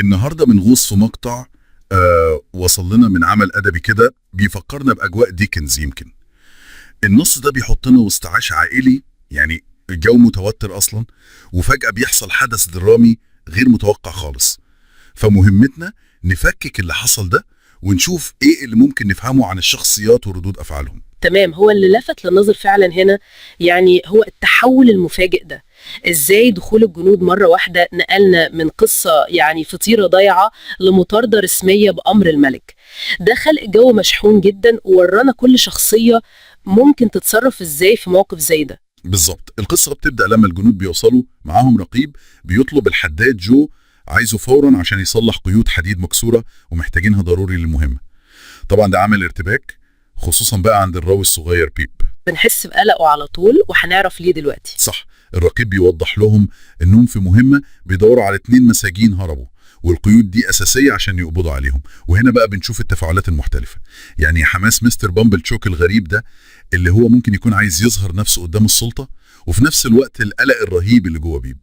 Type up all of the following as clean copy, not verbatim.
النهاردة بنغوص في مقطع وصل لنا من عمل أدبي كده بيفكرنا بأجواء ديكنز. يمكن النص ده بيحطنا وسط عاش عائلي، يعني الجو متوتر أصلا، وفجأة بيحصل حدث درامي غير متوقع خالص. فمهمتنا نفكك اللي حصل ده ونشوف إيه اللي ممكن نفهمه عن الشخصيات وردود أفعالهم. تمام، هو اللي لفت للنظر فعلا هنا يعني هو التحول المفاجئ ده. ازاي دخول الجنود مرة واحدة نقلنا من قصة يعني فطيرة ضايعة لمطاردة رسمية بأمر الملك. ده خلق جو مشحون جدا وورانا كل شخصية ممكن تتصرف ازاي في موقف زي ده. بالظبط، القصة بتبدأ لما الجنود بيوصلوا معاهم رقيب بيطلب الحداد جو عايزه فورا عشان يصلح قيود حديد مكسورة ومحتاجينها ضروري للمهمة. طبعا ده عامل ارتباك، خصوصا بقى عند الراوي الصغير بيب. بنحس بقلقه على طول وهنعرف ليه دلوقتي. صح، الرقيب بيوضح لهم انهم في مهمة بيدوروا على 2 مساجين هربوا، والقيود دي أساسية عشان يقبضوا عليهم. وهنا بقى بنشوف التفاعلات المختلفة، يعني حماس مستر بامبل تشوك الغريب ده اللي هو ممكن يكون عايز يظهر نفسه قدام السلطة، وفي نفس الوقت القلق الرهيب اللي جوه بيب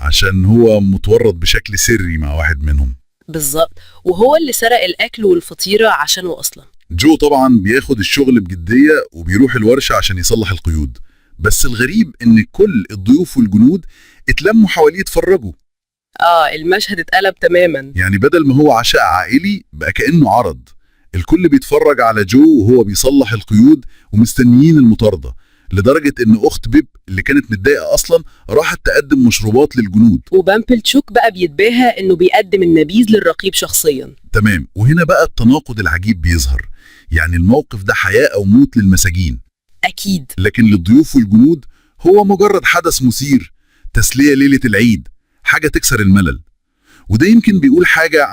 عشان هو متورط بشكل سري مع واحد منهم. بالظبط، وهو اللي سرق الأكل والفطيرة عشانه أصلا. جو طبعا بياخد الشغل بجدية وبيروح الورشة عشان يصلح القيود، بس الغريب ان كل الضيوف والجنود اتلموا حواليه يتفرجوا. المشهد اتقلب تماما، يعني بدل ما هو عشاء عائلي بقى كأنه عرض. الكل بيتفرج على جو وهو بيصلح القيود ومستنيين المطاردة، لدرجة ان اخت بيب اللي كانت متضايقة اصلا راحت تقدم مشروبات للجنود. وبامبل تشوك بقى بيتباهى انه بيقدم النبيذ للرقيب شخصيا. تمام، وهنا بقى التناقض العجيب بيظهر. يعني الموقف ده حياة او موت للمساجين اكيد، لكن للضيوف والجنود هو مجرد حدث مثير، تسلية ليلة العيد، حاجة تكسر الملل. وده يمكن بيقول حاجة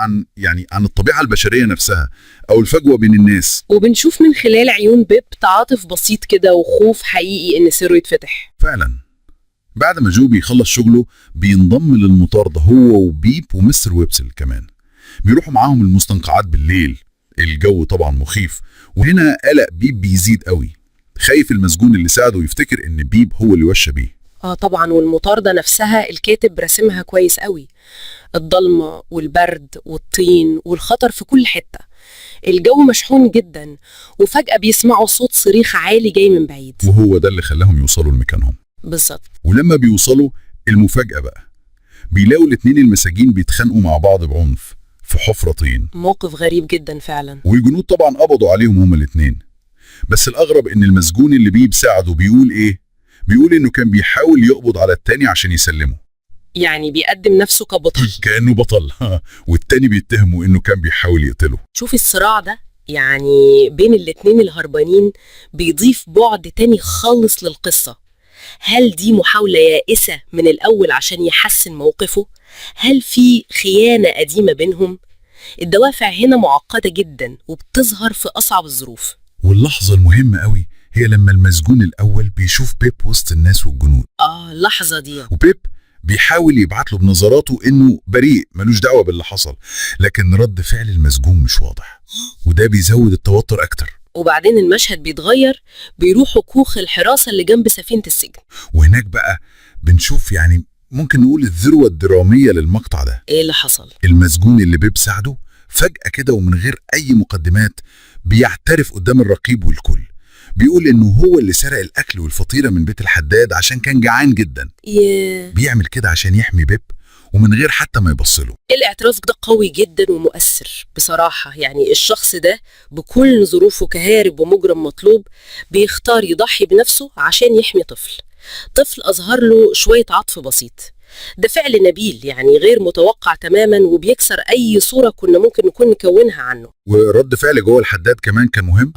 عن الطبيعة البشرية نفسها أو الفجوة بين الناس. وبنشوف من خلال عيون بيب تعاطف بسيط كده وخوف حقيقي إن سره يتفتح. فعلا بعد ما جو بيخلص شغله بينضم للمطاردة هو وبيب ومستر ويبسل كمان. بيروحوا معاهم المستنقعات بالليل، الجو طبعا مخيف، وهنا قلق بيب بيزيد قوي. خايف المسجون اللي ساعده يفتكر إن بيب هو اللي وشى بيه. طبعا، والمطاردة نفسها الكاتب رسمها كويس قوي، الضلمة والبرد والطين والخطر في كل حتة. الجو مشحون جدا، وفجأة بيسمعوا صوت صريخ عالي جاي من بعيد، وهو ده اللي خلاهم يوصلوا لمكانهم. بالظبط. ولما بيوصلوا المفاجأة بقى، بيلاقوا الاتنين المساجين بيتخانقوا مع بعض بعنف في حفرة طين. موقف غريب جدا فعلا. والجنود طبعا قبضوا عليهم هما الاتنين. بس الأغرب إن المسجون اللي بيساعده بيقول إيه؟ بيقول إنه كان بيحاول يقبض على التاني عشان يسلمه. يعني بيقدم نفسه كبطل. كأنه بطل. والتاني بيتهمه إنه كان بيحاول يقتله. شوف الصراع ده يعني بين الاتنين الهربانين بيضيف بعد تاني خالص للقصة. هل دي محاولة يائسة من الأول عشان يحسن موقفه؟ هل في خيانة قديمة بينهم؟ الدوافع هنا معقدة جدا وبتظهر في أصعب الظروف. واللحظة المهمة قوي هي لما المسجون الأول بيشوف بيب وسط الناس والجنود. اللحظة دي، وبيب بيحاول يبعت له بنظراته إنه بريء ملوش دعوة باللي حصل، لكن رد فعل المسجون مش واضح، وده بيزود التوتر أكتر. وبعدين المشهد بيتغير، بيروحوا كوخ الحراسة اللي جنب سفينة السجن، وهناك بقى بنشوف ممكن نقول الذروة الدرامية للمقطع ده. ايه اللي حصل؟ المسجون اللي بيب ساعده فجأة كده ومن غير أي مقدمات بيعترف قدام الرقيب والكل، بيقول إنه هو اللي سرق الأكل والفطيرة من بيت الحداد عشان كان جعان جدا. بيعمل كده عشان يحمي بيب ومن غير حتى ما يبصله. الاعتراف ده قوي جدا ومؤثر بصراحة. يعني الشخص ده بكل ظروفه كهارب ومجرم مطلوب بيختار يضحي بنفسه عشان يحمي طفل أظهر له شوية عطف بسيط. ده فعل نبيل، يعني غير متوقع تماما، وبيكسر أي صورة كنا ممكن نكون نكونها عنه. ورد فعل جوه الحداد كمان كان مهم.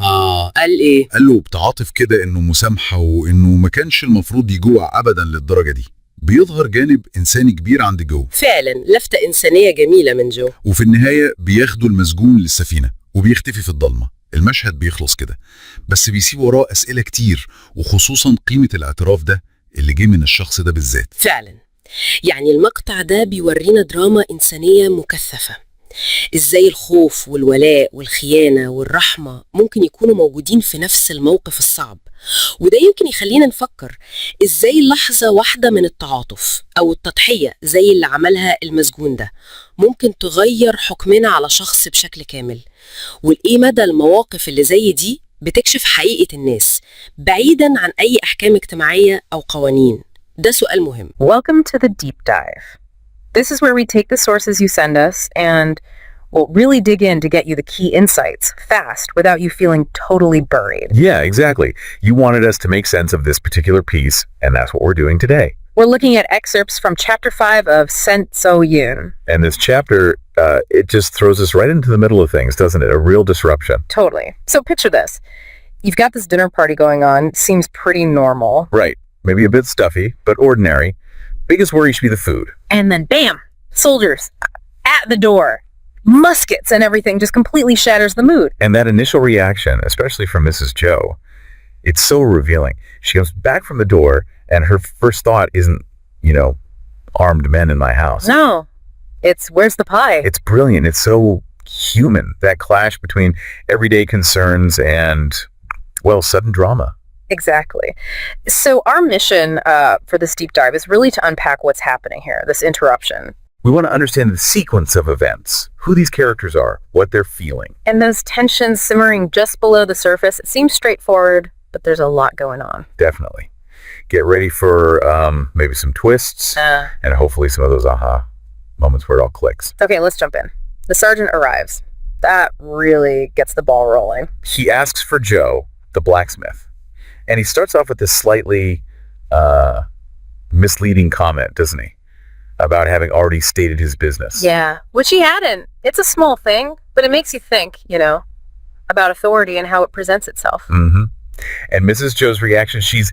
قال إيه؟ قال له بتعاطف كده إنه مسامحة وإنه ما كانش المفروض يجوع أبدا للدرجة دي. بيظهر جانب إنساني كبير عند جو. فعلا لفتة إنسانية جميلة من جو. وفي النهاية بياخدوا المسجون للسفينة وبيختفي في الضلمة. المشهد بيخلص كده، بس بيسيب وراه أسئلة كتير، وخصوصا قيمة الاعتراف ده اللي جه من الشخص ده بالذات. فعلا، يعني المقطع ده بيورينا دراما إنسانية مكثفة. إزاي الخوف والولاء والخيانة والرحمة ممكن يكونوا موجودين في نفس الموقف الصعب. وده يمكن يخلينا نفكر إزاي لحظة واحدة من التعاطف أو التضحية زي اللي عملها المسجون ده ممكن تغير حكمنا على شخص بشكل كامل. والإيه مدى المواقف اللي زي دي بتكشف حقيقة الناس بعيداً عن أي أحكام اجتماعية أو قوانين. ده سؤال مهم. Welcome to the deep dive. This is where we take the sources you send us and we'll really dig in to get you the key insights fast without you feeling totally buried. Yeah, exactly. You wanted us to make sense of this particular piece, and that's what we're doing today. We're looking at excerpts from Chapter 5 of Sent So Yoon. And this chapter, it just throws us right into the middle of things, doesn't it? A real disruption. Totally. So picture this. You've got this dinner party going on. Seems pretty normal. Right. Maybe a bit stuffy, but ordinary. Biggest worry should be the food. And then bam! Soldiers at the door. Muskets and everything just completely shatters the mood. And that initial reaction, especially from Mrs. Joe, it's so revealing. She comes back from the door, and her first thought isn't, armed men in my house. No. It's, where's the pie? It's brilliant. It's so human, that clash between everyday concerns and, sudden drama. Exactly. So our mission for this deep dive is really to unpack what's happening here, this interruption. We want to understand the sequence of events, who these characters are, what they're feeling. And those tensions simmering just below the surface. It seems straightforward, but there's a lot going on. Definitely. Get ready for maybe some twists and hopefully some of those aha moments where it all clicks. Okay, let's jump in. The sergeant arrives. That really gets the ball rolling. He asks for Joe, the blacksmith. And he starts off with this slightly misleading comment, doesn't he? About having already stated his business. Yeah, which he hadn't. It's a small thing, but it makes you think, about authority and how it presents itself. Mm-hmm. And Mrs. Joe's reaction, she's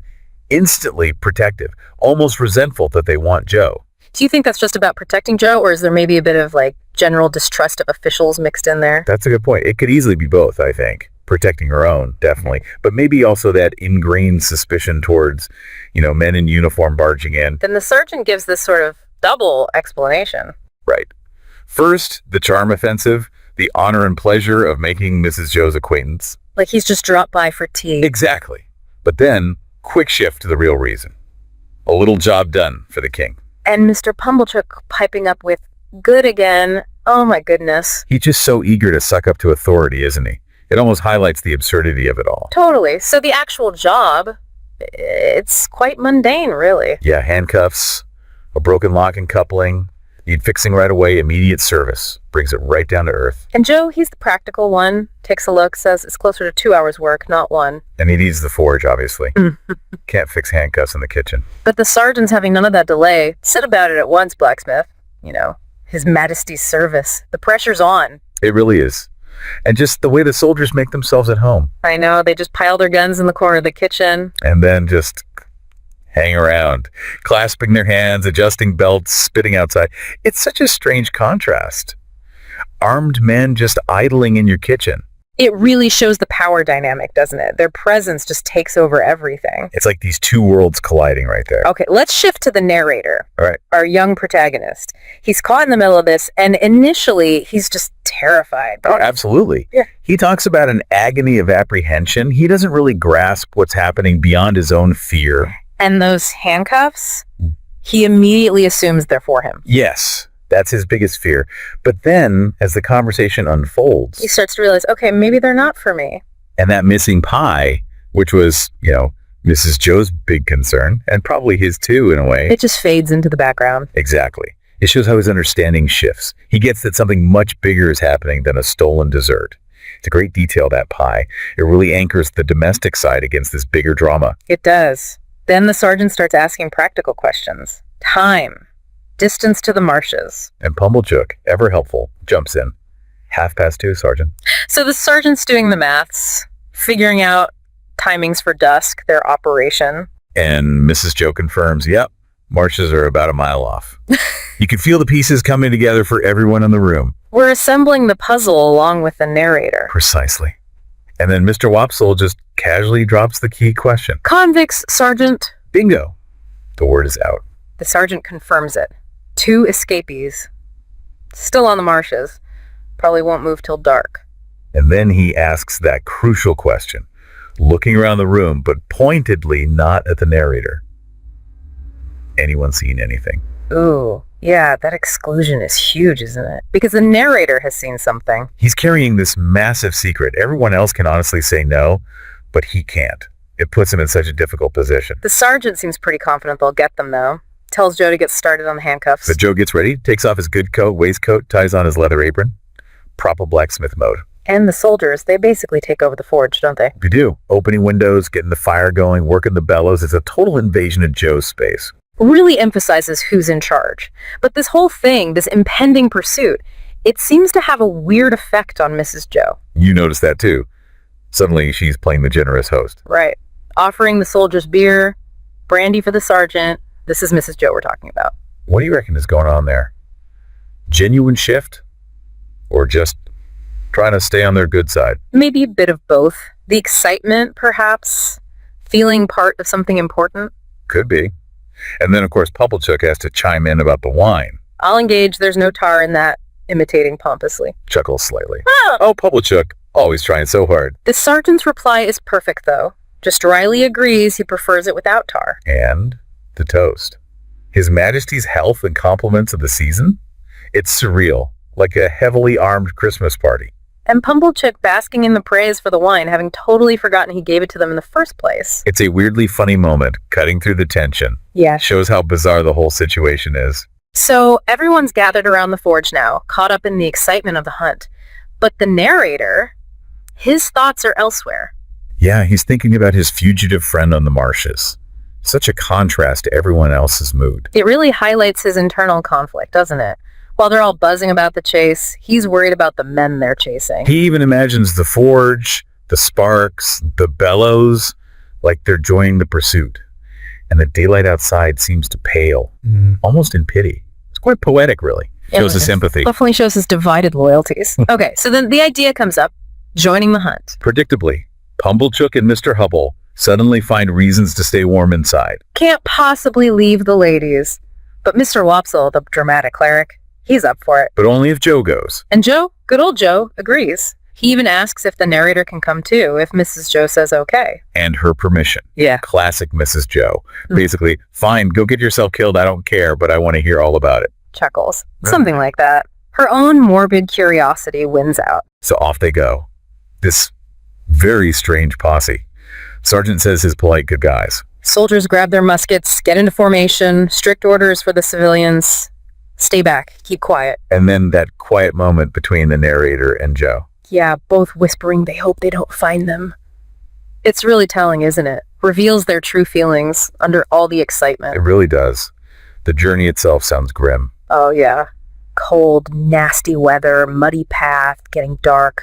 instantly protective, almost resentful that they want Joe. Do you think that's just about protecting Joe, or is there maybe a bit of, general distrust of officials mixed in there? That's a good point. It could easily be both, I think. Protecting her own, definitely. But maybe also that ingrained suspicion towards, men in uniform barging in. Then the sergeant gives this sort of double explanation. Right. First, the charm offensive, the honor and pleasure of making Mrs. Joe's acquaintance. Like he's just dropped by for tea. Exactly. But then, quick shift to the real reason. A little job done for the king. And Mr. Pumblechook piping up with, good again. Oh my goodness. He's just so eager to suck up to authority, isn't he? It almost highlights the absurdity of it all. Totally. So the actual job, it's quite mundane, really. Yeah, handcuffs, a broken lock and coupling, need fixing right away, immediate service. Brings it right down to earth. And Joe, he's the practical one. Takes a look, says it's closer to 2 hours work, not 1. And he needs the forge, obviously. Can't fix handcuffs in the kitchen. But the sergeant's having none of that delay. Said about it at once, blacksmith. His Majesty's service. The pressure's on. It really is. And just the way the soldiers make themselves at home. I know, they just pile their guns in the corner of the kitchen. And then just hang around, clasping their hands, adjusting belts, spitting outside. It's such a strange contrast. Armed men just idling in your kitchen. It really shows the power dynamic, doesn't it? Their presence just takes over everything. It's like these two worlds colliding right there. Okay, let's shift to the narrator. All right. Our young protagonist. He's caught in the middle of this, and initially, he's just terrified. Oh, absolutely. Yeah. He talks about an agony of apprehension. He doesn't really grasp what's happening beyond his own fear. And those handcuffs, he immediately assumes they're for him. Yes, that's his biggest fear. But then, as the conversation unfolds, He starts to realize, okay, maybe they're not for me. and that missing pie, which was, Mrs. Joe's big concern, and probably his too, in a way. It just fades into the background. Exactly. It shows how his understanding shifts. He gets that something much bigger is happening than a stolen dessert. It's a great detail, that pie. It really anchors the domestic side against this bigger drama. It does. Then the sergeant starts asking practical questions. Time. Distance to the marshes. And Pumblechook, ever helpful, jumps in. 2:30, Sergeant. So the sergeant's doing the maths, figuring out timings for dusk, their operation. And Mrs. Joe confirms, yep, marshes are about a mile off. You can feel the pieces coming together for everyone in the room. We're assembling the puzzle along with the narrator. Precisely. And then Mr. Wopsle just casually drops the key question. Convicts, Sergeant. Bingo. The word is out. The sergeant confirms it. 2 escapees. Still on the marshes. Probably won't move till dark. And then he asks that crucial question, looking around the room, but pointedly not at the narrator. Anyone seen anything? Ooh, yeah, that exclusion is huge, isn't it? Because the narrator has seen something. He's carrying this massive secret. Everyone else can honestly say no, but he can't. It puts him in such a difficult position. The sergeant seems pretty confident they'll get them, though. Tells Joe to get started on the handcuffs. But Joe gets ready, takes off his good coat, waistcoat, ties on his leather apron. Proper blacksmith mode. And the soldiers, they basically take over the forge, don't they? You do. Opening windows, getting the fire going, working the bellows. It's a total invasion of Joe's space. Really emphasizes who's in charge. But this whole thing, this impending pursuit, it seems to have a weird effect on Mrs. Joe. You notice that too. Suddenly she's playing the generous host. Right. Offering the soldiers beer, brandy for the sergeant. This is Mrs. Joe we're talking about. What do you reckon is going on there? Genuine shift? Or just trying to stay on their good side? Maybe a bit of both. The excitement, perhaps. Feeling part of something important. Could be. And then, of course, Pumblechook has to chime in about the wine. I'll engage there's no tar in that, imitating pompously. Chuckles slightly. Oh, Pumblechook, always trying so hard. The sergeant's reply is perfect, though. Just wryly agrees he prefers it without tar. And the toast. His Majesty's health and compliments of the season? It's surreal, like a heavily armed Christmas party. And Pumblechook basking in the praise for the wine, having totally forgotten he gave it to them in the first place. It's a weirdly funny moment, cutting through the tension. Yeah. Shows how bizarre the whole situation is. So everyone's gathered around the forge now, caught up in the excitement of the hunt. But the narrator, his thoughts are elsewhere. Yeah, he's thinking about his fugitive friend on the marshes. Such a contrast to everyone else's mood. It really highlights his internal conflict, doesn't it? While they're all buzzing about the chase, he's worried about the men they're chasing. He even imagines the forge, the sparks, the bellows, like they're joining the pursuit. And the daylight outside seems to pale, almost in pity. It's quite poetic, really. Shows his sympathy. Definitely shows his divided loyalties. Okay, so then the idea comes up, joining the hunt. Predictably, Pumblechook and Mr. Hubble suddenly find reasons to stay warm inside. Can't possibly leave the ladies. But Mr. Wopsle, the dramatic cleric, he's up for it. But only if Joe goes. And Joe, good old Joe, agrees. He even asks if the narrator can come too, if Mrs. Joe says okay. And her permission. Yeah. Classic Mrs. Joe. Basically, fine, go get yourself killed, I don't care, but I want to hear all about it. Chuckles. Something like that. Her own morbid curiosity wins out. So off they go. This very strange posse. Sergeant says his polite good guys. Soldiers grab their muskets, get into formation, strict orders for the civilians. Stay back, keep quiet. And then that quiet moment between the narrator and Joe. Yeah, both whispering they hope they don't find them. It's really telling, isn't it? Reveals their true feelings under all the excitement. It really does. The journey itself sounds grim. Oh, yeah. Cold, nasty weather, muddy path, getting dark,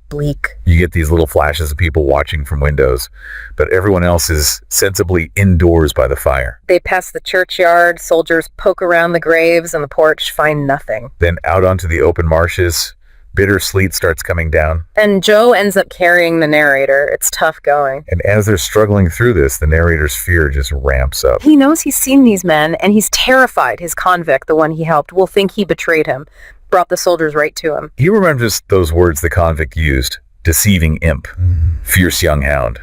bleak. You get these little flashes of people watching from windows, but everyone else is sensibly indoors by the fire. They pass the churchyard, soldiers poke around the graves and the porch, find nothing. Then out onto the open marshes, bitter sleet starts coming down. And Joe ends up carrying the narrator. It's tough going. And as they're struggling through this, the narrator's fear just ramps up. He knows he's seen these men, and he's terrified his convict, the one he helped, will think he betrayed him, brought the soldiers right to him. He remembers those words the convict used. Deceiving imp. Fierce young hound.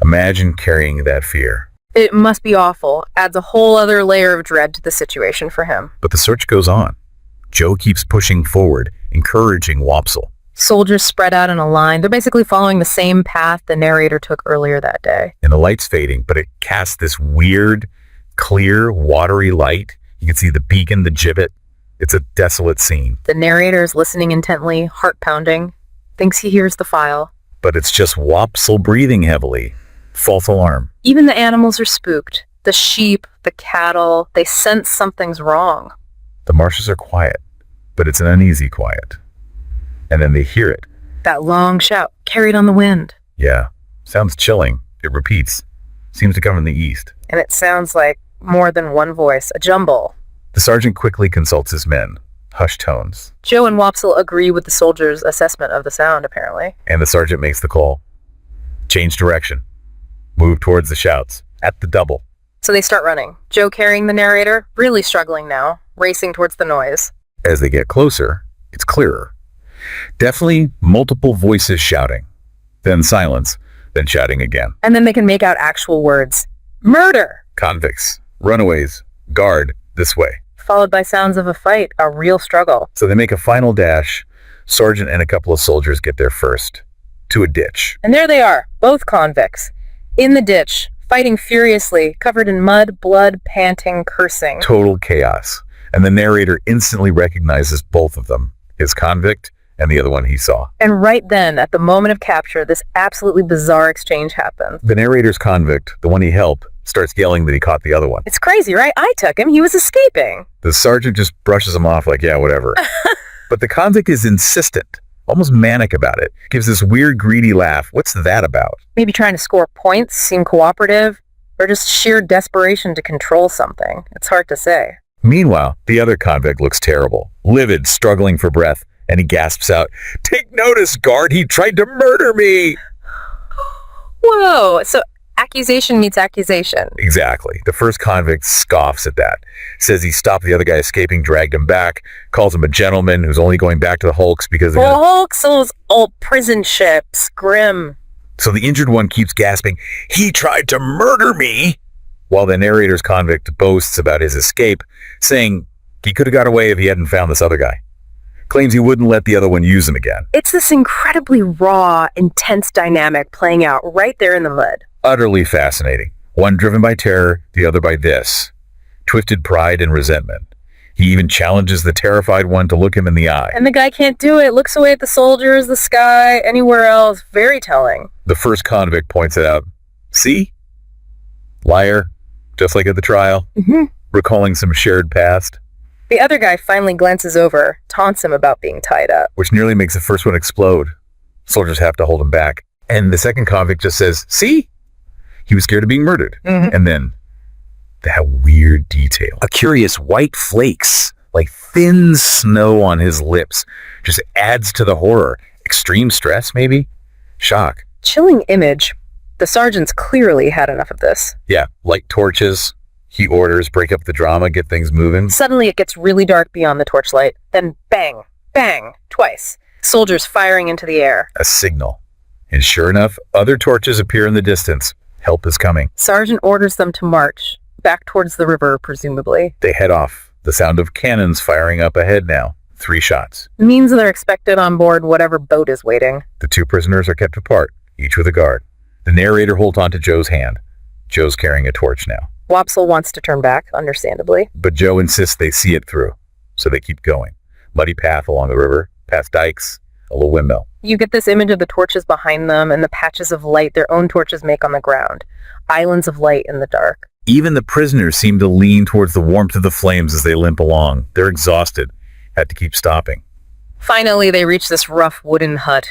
Imagine carrying that fear. It must be awful. Adds a whole other layer of dread to the situation for him. But the search goes on. Joe keeps pushing forward, encouraging Wopsle. Soldiers spread out in a line. They're basically following the same path the narrator took earlier that day. And the light's fading, but it casts this weird, clear, watery light. You can see the beacon, the gibbet. It's a desolate scene. The narrator is listening intently, heart pounding, thinks he hears the file. But it's just Wopsle breathing heavily. False alarm. Even the animals are spooked. The sheep, the cattle, they sense something's wrong. The marshes are quiet, but it's an uneasy quiet. And then they hear it. That long shout, carried on the wind. Yeah, sounds chilling. It repeats. Seems to come from the east. And it sounds like more than one voice, a jumble. The sergeant quickly consults his men. Hushed tones. Joe and Wopsle agree with the soldiers' assessment of the sound, apparently. And the sergeant makes the call. Change direction. Move towards the shouts. At the double. So they start running. Joe carrying the narrator, really struggling now, racing towards the noise. As they get closer, It's clearer. Definitely multiple voices shouting. Then silence. Then shouting again. And then they can make out actual words. Murder! Convicts. Runaways. Guard. This way. Followed by sounds of a fight, a real struggle. So they make a final dash. Sergeant and a couple of soldiers get there first. To a ditch. And there they are, both convicts. In the ditch, fighting furiously, covered in mud, blood, panting, cursing. Total chaos. And the narrator instantly recognizes both of them. His convict and the other one he saw. And right then, at the moment of capture, this absolutely bizarre exchange happens. The narrator's convict, the one he helped, starts yelling that he caught the other one. It's crazy, right? I took him. He was escaping. The sergeant just brushes him off like, yeah, whatever. But the convict is insistent, almost manic about it. Gives this weird, greedy laugh. What's that about? Maybe trying to score points, seem cooperative, or just sheer desperation to control something. It's hard to say. Meanwhile, the other convict looks terrible, livid, struggling for breath, and he gasps out, "Take notice, guard, he tried to murder me!" Whoa, so accusation meets accusation. Exactly. The first convict scoffs at that, says he stopped the other guy escaping, dragged him back, calls him a gentleman who's only going back to the hulks because they're Well, Hulks, those old prison ships, grim. So the injured one keeps gasping, "He tried to murder me!" While the narrator's convict boasts about his escape, saying he could have got away if he hadn't found this other guy. Claims he wouldn't let the other one use him again. It's this incredibly raw, intense dynamic playing out right there in the mud. Utterly fascinating. One driven by terror, the other by this. Twisted pride and resentment. He even challenges the terrified one to look him in the eye. And the guy can't do it. Looks away at the soldiers, the sky, anywhere else. Very telling. The first convict points it out. See? Liar. Just like at the trial. Mm-hmm. Recalling some shared past. The other guy finally glances over, taunts him about being tied up. Which nearly makes the first one explode. Soldiers have to hold him back. And the second convict just says, "See? He was scared of being murdered." Mm-hmm. And then, that weird detail. A curious white flakes, like thin snow on his lips, just adds to the horror. Extreme stress, maybe? Shock. Chilling image. The sergeants clearly had enough of this. Yeah, light torches. He orders, break up the drama, get things moving. Suddenly it gets really dark beyond the torchlight. Then bang, bang, twice. Soldiers firing into the air. A signal. And sure enough, other torches appear in the distance. Help is coming. Sergeant orders them to march, back towards the river, presumably. They head off. The sound of cannons firing up ahead now. 3 shots. Means they're expected on board whatever boat is waiting. The 2 prisoners are kept apart, each with a guard. The narrator holds onto Joe's hand. Joe's carrying a torch now. Wopsle wants to turn back, understandably. But Joe insists they see it through, so they keep going. Muddy path along the river, past dikes, a little windmill. You get this image of the torches behind them and the patches of light their own torches make on the ground. Islands of light in the dark. Even the prisoners seem to lean towards the warmth of the flames as they limp along. They're exhausted, had to keep stopping. Finally, they reach this rough wooden hut.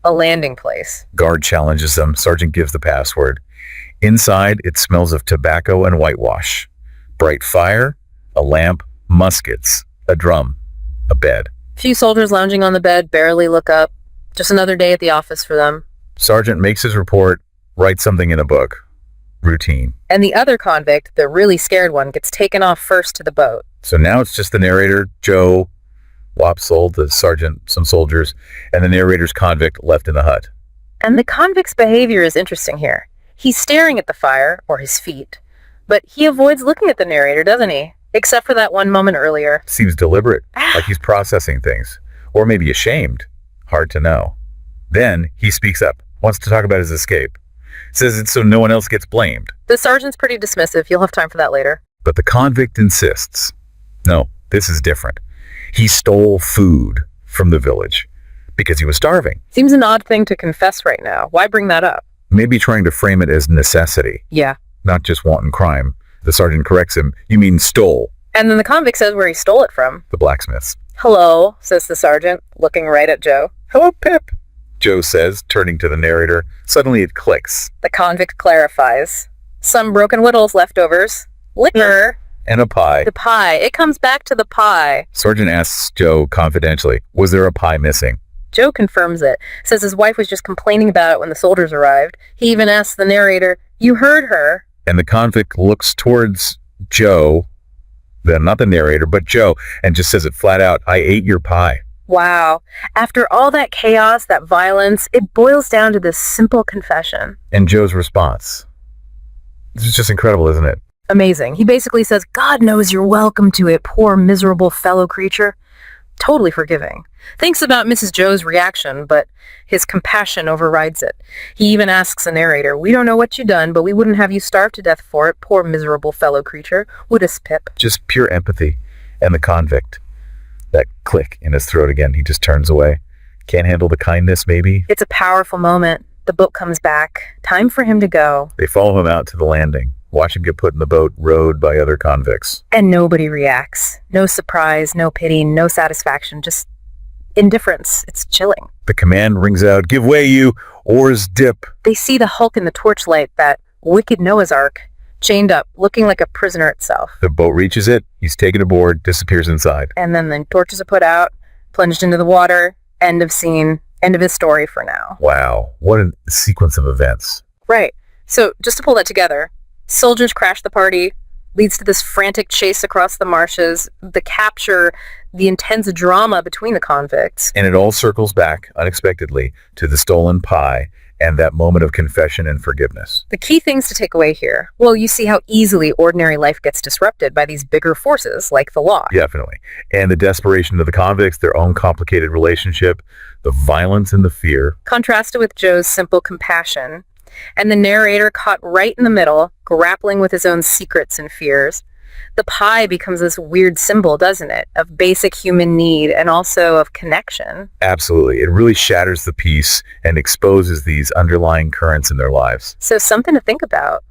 A landing place. Guard challenges them. Sergeant gives the password. Inside, it smells of tobacco and whitewash. Bright fire, a lamp, muskets, a drum, a bed. Few soldiers lounging on the bed, barely look up. Just another day at the office for them. Sergeant makes his report, writes something in a book. Routine. And the other convict, the really scared one, gets taken off first to the boat. So now it's just the narrator, Joe, Wopsle, the sergeant, some soldiers, and the narrator's convict left in the hut. And the convict's behavior is interesting here. He's staring at the fire, or his feet, but he avoids looking at the narrator, doesn't he? Except for that one moment earlier. Seems deliberate, like he's processing things. Or maybe ashamed. Hard to know. Then he speaks up, wants to talk about his escape. Says it's so no one else gets blamed. The sergeant's pretty dismissive. You'll have time for that later. But the convict insists. No, this is different. He stole food from the village because he was starving. Seems an odd thing to confess right now. Why bring that up? Maybe trying to frame it as necessity, Yeah. not just wanton crime. The sergeant corrects him. You mean stole. And then the convict says where he stole it from. The blacksmith's. Hello, says the sergeant, looking right at Joe. Hello, Pip, Joe says, turning to the narrator. Suddenly it clicks. The convict clarifies. Some broken whittles, leftovers. Liquor. And a pie. The pie. It comes back to the pie. Sergeant asks Joe confidentially, was there a pie missing? Joe confirms it. Says his wife was just complaining about it when the soldiers arrived. He even asks the narrator, "You heard her?" And the convict looks towards Joe, then not the narrator, but Joe, and just says it flat out, I ate your pie. Wow. After all that chaos, that violence, it boils down to this simple confession. And Joe's response. This is just incredible, isn't it? Amazing. He basically says, God knows you're welcome to it, poor miserable fellow creature. Totally forgiving. Thinks about Mrs. Joe's reaction, but his compassion overrides it. He even asks the narrator, we don't know what you done, but we wouldn't have you starve to death for it, poor miserable fellow creature. Would us, Pip? Just pure empathy. And the convict. That click in his throat again. He just turns away. Can't handle the kindness, maybe? It's a powerful moment. The boat comes back. Time for him to go. They follow him out to the landing. Watch him get put in the boat, rowed by other convicts. And nobody reacts. No surprise, no pity, no satisfaction, just indifference. It's chilling. The command rings out, give way, you! Oars dip! They see the hulk in the torchlight, that wicked Noah's Ark, chained up, looking like a prisoner itself. The boat reaches it, he's taken aboard, disappears inside. And then the torches are put out, plunged into the water, end of scene, end of his story for now. Wow, what a sequence of events. Right. So, just to pull that together, soldiers crash the party, leads to this frantic chase across the marshes, the capture, the intense drama between the convicts. And it all circles back, unexpectedly, to the stolen pie and that moment of confession and forgiveness. The key things to take away here. Well, you see how easily ordinary life gets disrupted by these bigger forces like the law. Definitely. And the desperation of the convicts, their own complicated relationship, the violence and the fear. Contrasted with Joe's simple compassion, and the narrator caught right in the middle, grappling with his own secrets and fears. The pie becomes this weird symbol, doesn't it, of basic human need and also of connection. Absolutely. It really shatters the peace and exposes these underlying currents in their lives. So something to think about.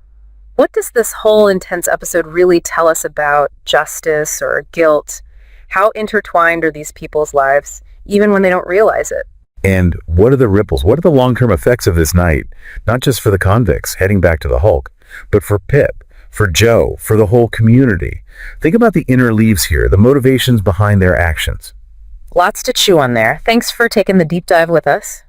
What does this whole intense episode really tell us about justice or guilt? How intertwined are these people's lives, even when they don't realize it? And what are the ripples? What are the long-term effects of this night? Not just for the convicts heading back to the Hulk, but for Pip, for Joe, for the whole community. Think about the inner leaves here, the motivations behind their actions. Lots to chew on there. Thanks for taking the deep dive with us.